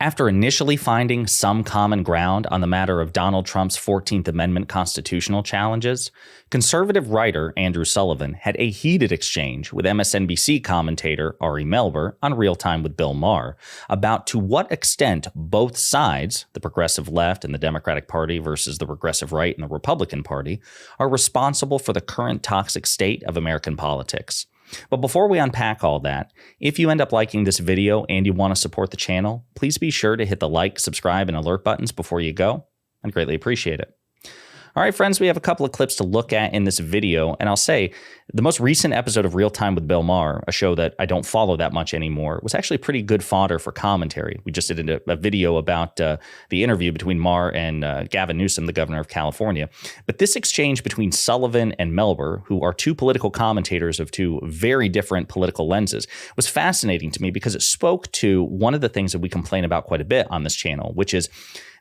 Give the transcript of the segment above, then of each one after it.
After initially finding some common ground on the matter of Donald Trump's 14th Amendment constitutional challenges, conservative writer Andrew Sullivan had a heated exchange with MSNBC commentator Ari Melber on Real Time with Bill Maher about to what extent both sides, the progressive left and the Democratic Party versus the progressive right and the Republican Party, are responsible for the current toxic state of American politics. But before we unpack all that, if you end up liking this video and you want to support the channel, please be sure to hit the like, subscribe, and alert buttons before you go. I'd greatly appreciate it. All right, friends, we have a couple of clips to look at in this video, and I'll say the most recent episode of Real Time with Bill Maher, a show that I don't follow that much anymore, was actually pretty good fodder for commentary. We just did a video about the interview between Maher and Gavin Newsom, the governor of California. But this exchange between Sullivan and Melber, who are two political commentators of two very different political lenses, was fascinating to me because it spoke to one of the things that we complain about quite a bit on this channel, which is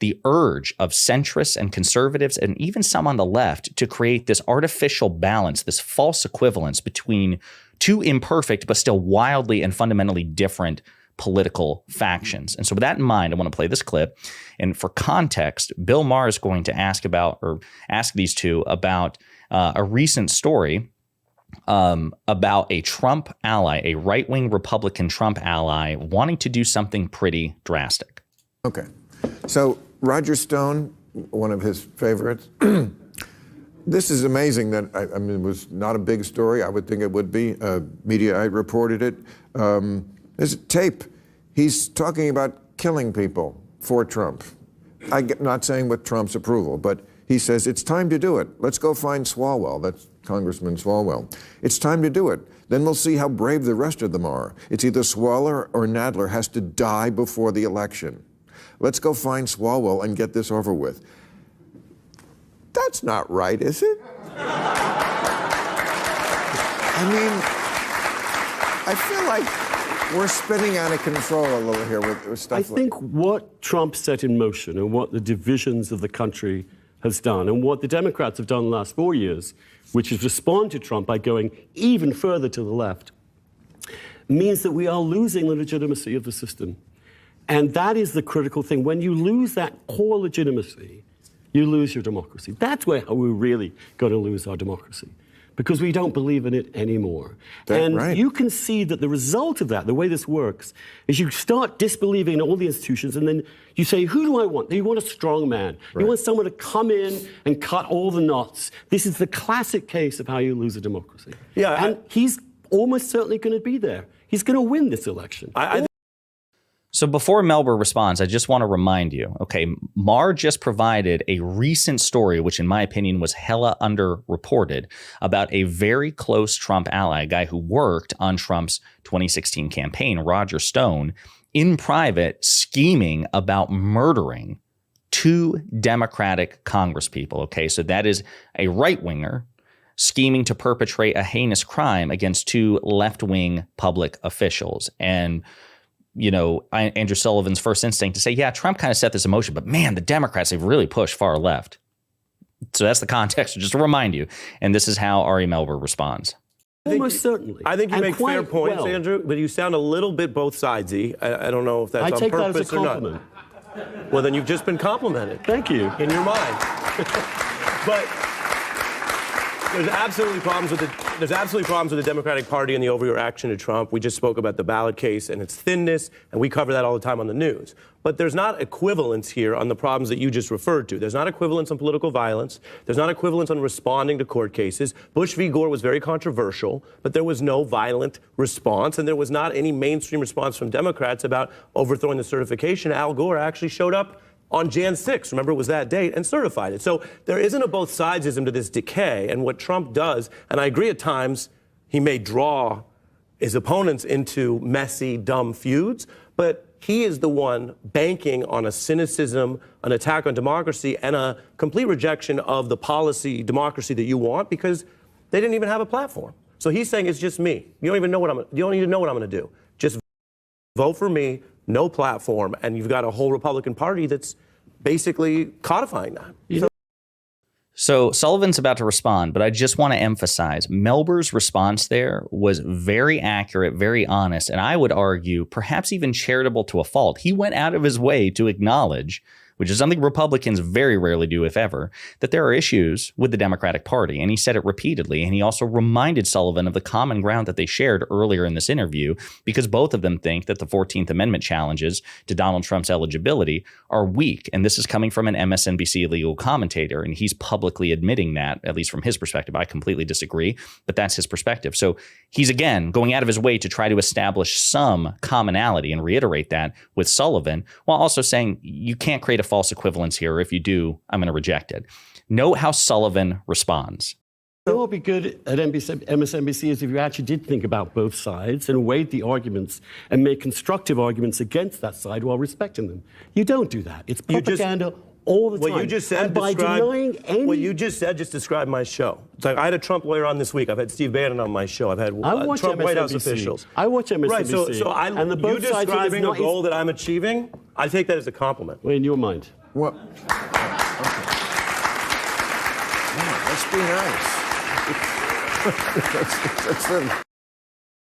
the urge of centrists and conservatives and even some on the left to create this artificial balance, this false equivalence between two imperfect but still wildly and fundamentally different political factions. And so with that in mind, I want to play this clip. And for context, Bill Maher is going to ask these two about a recent story about a Trump ally, a right-wing Republican Trump ally, wanting to do something pretty drastic. Okay. So Roger Stone, one of his favorites, this is amazing that, I mean, it was not a big story. I would think it would be. Mediaite reported it. There's a tape. He's talking about killing people for Trump. I'm not saying with Trump's approval, but he says, it's time to do it. Let's go find Swalwell. That's Congressman Swalwell. It's time to do it. Then we'll see how brave the rest of them are. It's either Swaller or Nadler has to die before the election. Let's go find Swalwell and get this over with. That's not right, is it? I mean, I feel like we're spinning out of control a little here with stuff I think what Trump set in motion and what the divisions of the country has done and what the Democrats have done the last 4 years, which is respond to Trump by going even further to the left, means that we are losing the legitimacy of the system. And that is the critical thing. When you lose that core legitimacy, you lose your democracy. That's where we're really going to lose our democracy, because we don't believe in it anymore. And you can see that the result of that, the way this works, is you start disbelieving in all the institutions, and then you say, who do I want? You want a strong man. You want someone to come in and cut all the knots. This is the classic case of how you lose a democracy. Yeah, and he's almost certainly going to be there. He's going to win this election. So before Melber responds, I just want to remind you, okay, Maher just provided a recent story, which in my opinion was hella underreported, about a very close Trump ally, a guy who worked on Trump's 2016 campaign, Roger Stone, in private, scheming about murdering two Democratic congresspeople. Okay, so that is a right-winger scheming to perpetrate a heinous crime against two left-wing public officials. And you know, Andrew Sullivan's first instinct to say, yeah, Trump kind of set this in motion, but man, the Democrats have really pushed far left. So that's the context, just to remind you. And this is how Ari Melber responds. Almost certainly. I think you make fair points, Andrew, but you sound a little bit both sidesy. I don't know if that's on purpose or not. I take that as a compliment. Well, then you've just been complimented. Thank you. In your mind. But there's absolutely problems with the Democratic Party and the overreaction to Trump. We just spoke about the ballot case and its thinness, and we cover that all the time on the news. But there's not equivalence here on the problems that you just referred to. There's not equivalence on political violence. There's not equivalence on responding to court cases. Bush v. Gore was very controversial, but there was no violent response, and there was not any mainstream response from Democrats about overthrowing the certification. Al Gore actually showed up on Jan 6th, remember it was that date, and certified it. So there isn't a both sidesism to this decay, and what Trump does, and I agree at times he may draw his opponents into messy, dumb feuds, but he is the one banking on a cynicism, an attack on democracy, and a complete rejection of the policy democracy that you want, because they didn't even have a platform. So he's saying it's just me. You don't even know what I'm going to do. Just vote for me, no platform, and you've got a whole Republican Party that's basically codifying that. So Sullivan's about to respond, but I just want to emphasize Melber's response there was very accurate, very honest, and I would argue perhaps even charitable to a fault. He went out of his way to acknowledge, which is something Republicans very rarely do, if ever, that there are issues with the Democratic Party. And he said it repeatedly. And he also reminded Sullivan of the common ground that they shared earlier in this interview, because both of them think that the 14th Amendment challenges to Donald Trump's eligibility are weak. And this is coming from an MSNBC legal commentator. And he's publicly admitting that, at least from his perspective. I completely disagree, but that's his perspective. So he's, again, going out of his way to try to establish some commonality and reiterate that with Sullivan, while also saying you can't create a false equivalence here. If you do, I'm going to reject it. Note how Sullivan responds. What would be good at MSNBC is if you actually did think about both sides and weighed the arguments and made constructive arguments against that side while respecting them. You don't do that. It's propaganda all the time. What you just said, and by denying any... What you just said just described my show. It's like I had a Trump lawyer on this week. I've had Steve Bannon on my show. I've had Trump White House officials. I watch MSNBC. Right, so you describing a goal that I'm achieving, I take that as a compliment. Well, in your mind. Well, let's be nice.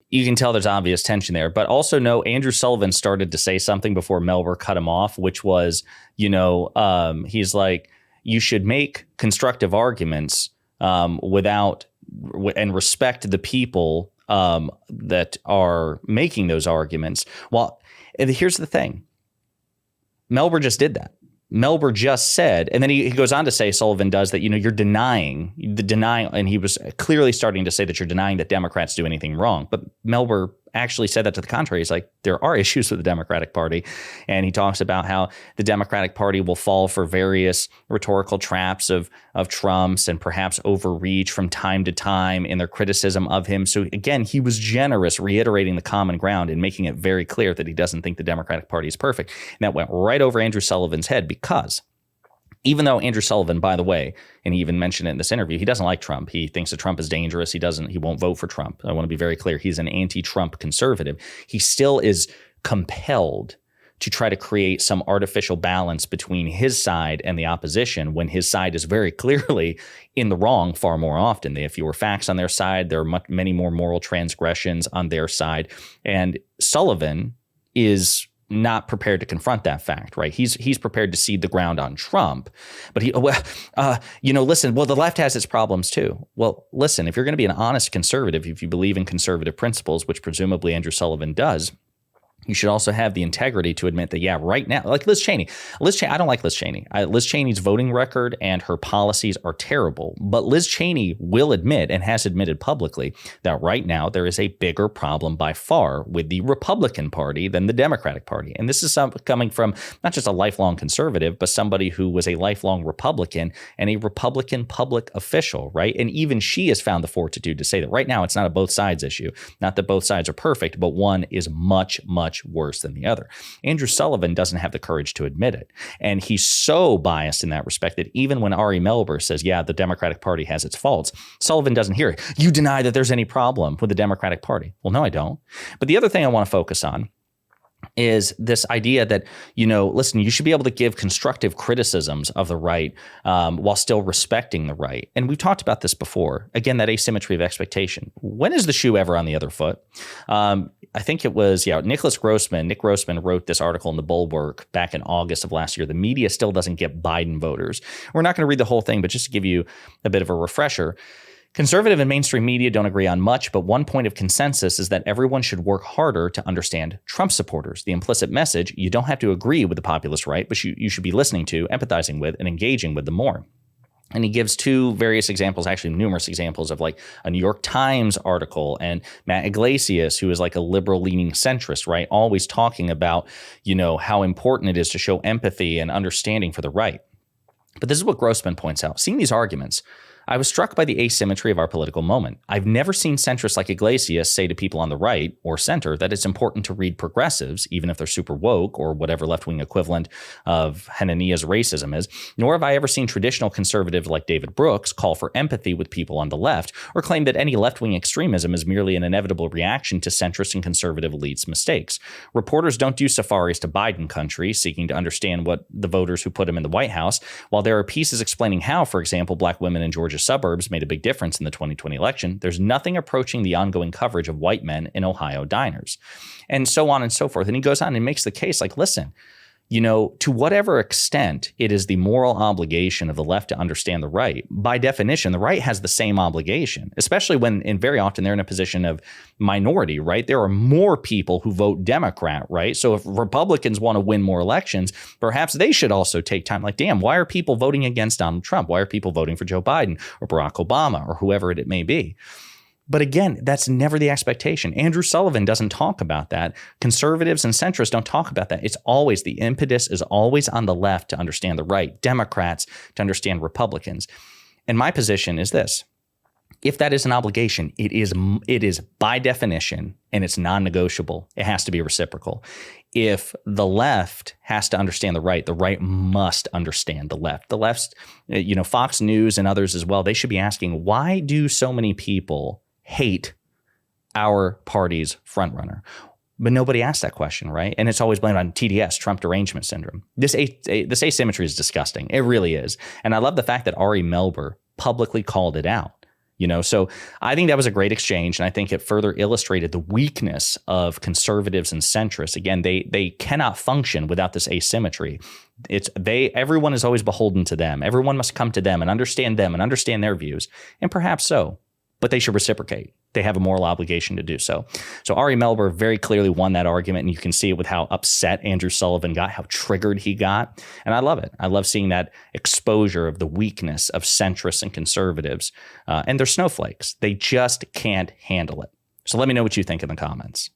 You can tell there's obvious tension there, but also know Andrew Sullivan started to say something before Melber cut him off, which was, he's like, you should make constructive arguments without and respect the people that are making those arguments. Well, here's the thing. Melber just did that. Melber just said, and then he goes on to say, Sullivan does, that, you're denying, and he was clearly starting to say that you're denying that Democrats do anything wrong. But Melber actually said that to the contrary. He's like, there are issues with the Democratic Party. And he talks about how the Democratic Party will fall for various rhetorical traps of Trump's and perhaps overreach from time to time in their criticism of him. So again, he was generous, reiterating the common ground and making it very clear that he doesn't think the Democratic Party is perfect. And that went right over Andrew Sullivan's head, because even though Andrew Sullivan, by the way, and he even mentioned it in this interview, he doesn't like Trump. He thinks that Trump is dangerous. He won't vote for Trump. I want to be very clear. He's an anti-Trump conservative. He still is compelled to try to create some artificial balance between his side and the opposition, when his side is very clearly in the wrong far more often. They have fewer facts on their side. There are many more moral transgressions on their side. And Sullivan is not prepared to confront that fact, right? He's prepared to cede the ground on Trump, but listen, well, the left has its problems too. Well, listen, if you're going to be an honest conservative, if you believe in conservative principles, which presumably Andrew Sullivan does, you should also have the integrity to admit that, yeah, right now, like Liz Cheney, I don't like Liz Cheney. Liz Cheney's voting record and her policies are terrible. But Liz Cheney will admit, and has admitted publicly, that right now there is a bigger problem by far with the Republican Party than the Democratic Party. And this is coming from not just a lifelong conservative, but somebody who was a lifelong Republican and a Republican public official, right? And even she has found the fortitude to say that right now it's not a both sides issue. Not that both sides are perfect, but one is much, much worse than the other. Andrew Sullivan doesn't have the courage to admit it. And he's so biased in that respect that even when Ari Melber says, yeah, the Democratic Party has its faults, Sullivan doesn't hear it. You deny that there's any problem with the Democratic Party. Well, no, I don't. But the other thing I want to focus on is this idea that, listen, you should be able to give constructive criticisms of the right while still respecting the right. And we've talked about this before. Again, that asymmetry of expectation. When is the shoe ever on the other foot? I think it was, Nick Grossman wrote this article in the Bulwark back in August of last year. The media still doesn't get Biden voters. We're not going to read the whole thing, but just to give you a bit of a refresher, conservative and mainstream media don't agree on much, but one point of consensus is that everyone should work harder to understand Trump supporters. The implicit message, you don't have to agree with the populist right, but you should be listening to, empathizing with, and engaging with them more. And he gives two various examples, actually numerous examples of like a New York Times article and Matt Iglesias, who is like a liberal leaning centrist, right? Always talking about, how important it is to show empathy and understanding for the right. But this is what Grossman points out. Seeing these arguments I was struck by the asymmetry of our political moment. I've never seen centrists like Iglesias say to people on the right or center that it's important to read progressives, even if they're super woke or whatever left-wing equivalent of Hananiah's racism is, nor have I ever seen traditional conservatives like David Brooks call for empathy with people on the left or claim that any left-wing extremism is merely an inevitable reaction to centrist and conservative elites' mistakes. Reporters don't do safaris to Biden country, seeking to understand what the voters who put him in the White House, while there are pieces explaining how, for example, black women in Georgia suburbs made a big difference in the 2020 election. There's nothing approaching the ongoing coverage of white men in Ohio diners, and so on and so forth. And he goes on and makes the case like, listen, to whatever extent it is the moral obligation of the left to understand the right, by definition, the right has the same obligation, especially when, and very often they're in a position of minority, right? There are more people who vote Democrat, right? So if Republicans want to win more elections, perhaps they should also take time. Like, damn, why are people voting against Donald Trump? Why are people voting for Joe Biden or Barack Obama or whoever it may be? But again, that's never the expectation. Andrew Sullivan doesn't talk about that. Conservatives and centrists don't talk about that. It's always, the impetus is always on the left to understand the right, Democrats to understand Republicans. And my position is this. If that is an obligation, it is by definition, and it's non-negotiable. It has to be reciprocal. If the left has to understand the right must understand the left. The left's, Fox News and others as well, they should be asking, why do so many people hate our party's frontrunner? But nobody asked that question, right? And it's always blamed on TDS, Trump derangement syndrome. This asymmetry is disgusting. It really is. And I love the fact that Ari Melber publicly called it out. So I think that was a great exchange, and I think it further illustrated the weakness of conservatives and centrists. Again, they cannot function without this asymmetry. Everyone is always beholden to them. Everyone must come to them and understand their views, and perhaps so. But they should reciprocate. They have a moral obligation to do so. So Ari Melber very clearly won that argument, and you can see it with how upset Andrew Sullivan got, how triggered he got. And I love it. I love seeing that exposure of the weakness of centrists and conservatives. And they're snowflakes. They just can't handle it. So let me know what you think in the comments.